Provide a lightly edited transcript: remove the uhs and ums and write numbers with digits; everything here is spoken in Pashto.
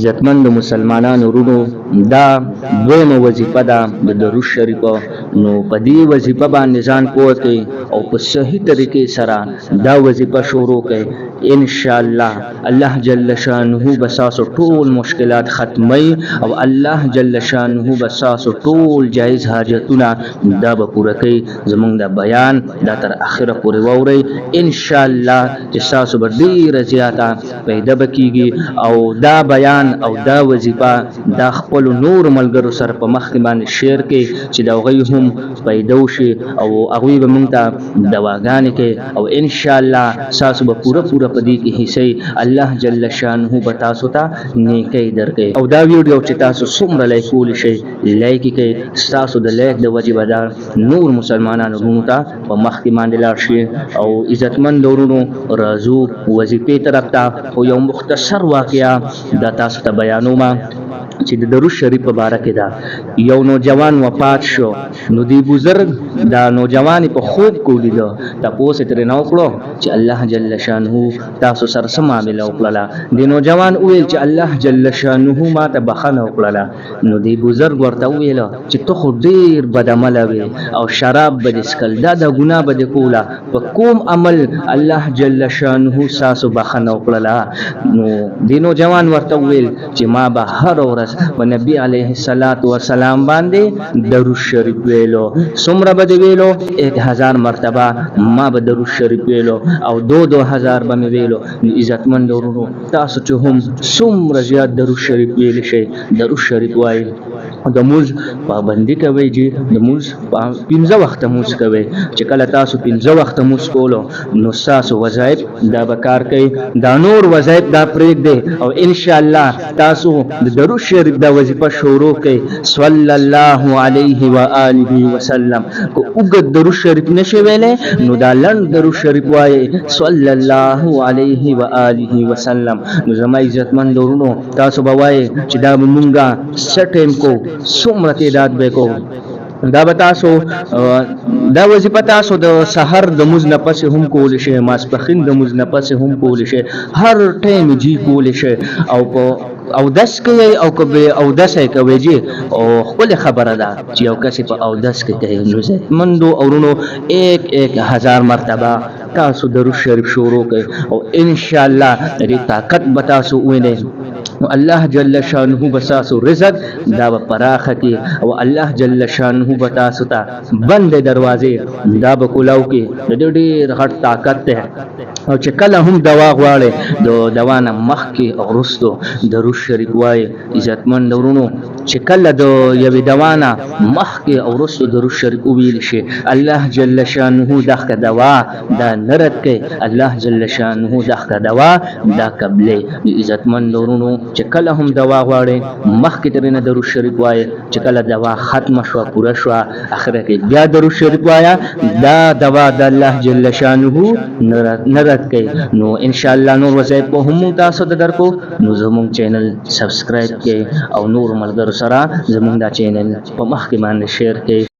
عزتمند مسلمانانو ورونو دا دویمه وظیفه ده د درود شریف. نو په دې وظیفه باندې ځان پوه کړئ او په صحیح طریقې سره دا وظیفه شروع کړئ. ان شاء الله الله جل شانه بساسو ټول مشکلات ختمي او الله جل شانه بساسو ټول جایز حاجتونه دا به پوره کوي. زمونږ د بیان دا تر اخره پورې واورئ ان شاء الله چې تاسو به ډیره زیاته پیدا بکیږي او دا بیان او دا وظیفه دا خپل نور ملګرو سره په مخ باندې شیر کړئ چې دا غي هم پیدا وشي او هغه به مونږ ته دواګانې کوي او ان شاء الله تاسو به پوره پدې کې حصے الله جل شانه به تاسو ته نیکی درکړي. او دا ویډیو چې تاسو څومره لایک کول شي لایک کړئ. تاسو د لایک د وجې به دا نور مسلمانانو ورونو ته په مخ کې باندې لاړ شي. او عزتمند ورونو راځو وظیفې طرف ته. خو یو مختصر واقعه دا تاسو ته بیانوم چې د درود شریف په باره کې دا یو نوجوان وفات شو. نو دی بزرگ دا نوجوان په خوب کو لیدو تاسو ترې نو کړو چې الله جل شانه تاسو سره سم معاملې وکړه. دی نوجوان ویل چې الله جل شانه ما ته بخنه وکړه. نو دی بزرگ ورته ویل چې ته خو ډیر بدعمل وي او شراب به اسکل دا د ګناه به کوله په کوم عمل الله جل شانه تاسو بخنه وکړه. نو دی نوجوان ورته ویل چې ما به هر ورځ په نبی علیه الصلاۃ والسلام باندې درود شریف ویلو. څومره به ویلو 1000 مرتبه ما به درود شریف ویلو او 2000 به ویلو. عزتمند ورونو تاسو چې هم څومره زیات درود شریف ویل شي درود شریف وایي. د موز پابندي کوي چې د موز 15 وخت موز کوي. چې کله تاسو 15 وخت موز کولو نو تاسو وظایف دا بکار کوي دا نور وظایف دا پرېګ دی او ان شاء الله تاسو د درود شریف دا وظیفه شروع کوي صلی الله علیه و آله وسلم. کو وګد درود شریف نشي ویلې نو دا لند درود شریف وایي صلی الله علیه و آله وسلم. نو زما عزتمند ورونو تاسو به وایي چې دا مونږه سټیم کو څومره تعداد به کو دا به تاسو دا وظیفه تاسو د سحر د مز نه پس هم کول شي ماسپخین د مز نه پس هم کول شي هر ټیم جی کول شي او دس کوي او کبه او دس کوي جی او خپل خبره ده چې یو کس په او دس کې کوي. نو مندو اورونو 1000 مرتبه تاسو درود شریف شروع کوي او ان شاء الله دې طاقت به تاسو وینئ. الله جل شانه بساسو رزق دا پراخه کی او الله جل شانه بتاسو ته بند دروازې دا بکولاو کی د ډېر غټ طاقت ته. او چې کله هم دوا غواړي د دوانه مخ کې او رستو درود شریف وای. عزتمند ورونو چې کله د یوې دوانه مخ کې او رستو درود شریف ویل شي الله جل شانه دغه دوا دا نرد کوي. الله جل شانه دغه دوا دا قبلې. عزتمند ورونو چې کله هم دوا غواړي مخ کې ترنه درود شریف وای. چې کله دوا ختم شو پوره شو اخره کې بیا درود شریف وایا دا دوا د الله جل شانه نرد کوي. نو ان شاء الله نور وظایف هم تاسو ته درکو. نو زموږ چینل سبسکرایب کړئ او نور ملګرو سره زموږ دا چینل په مخ کې باندې شیر کړئ.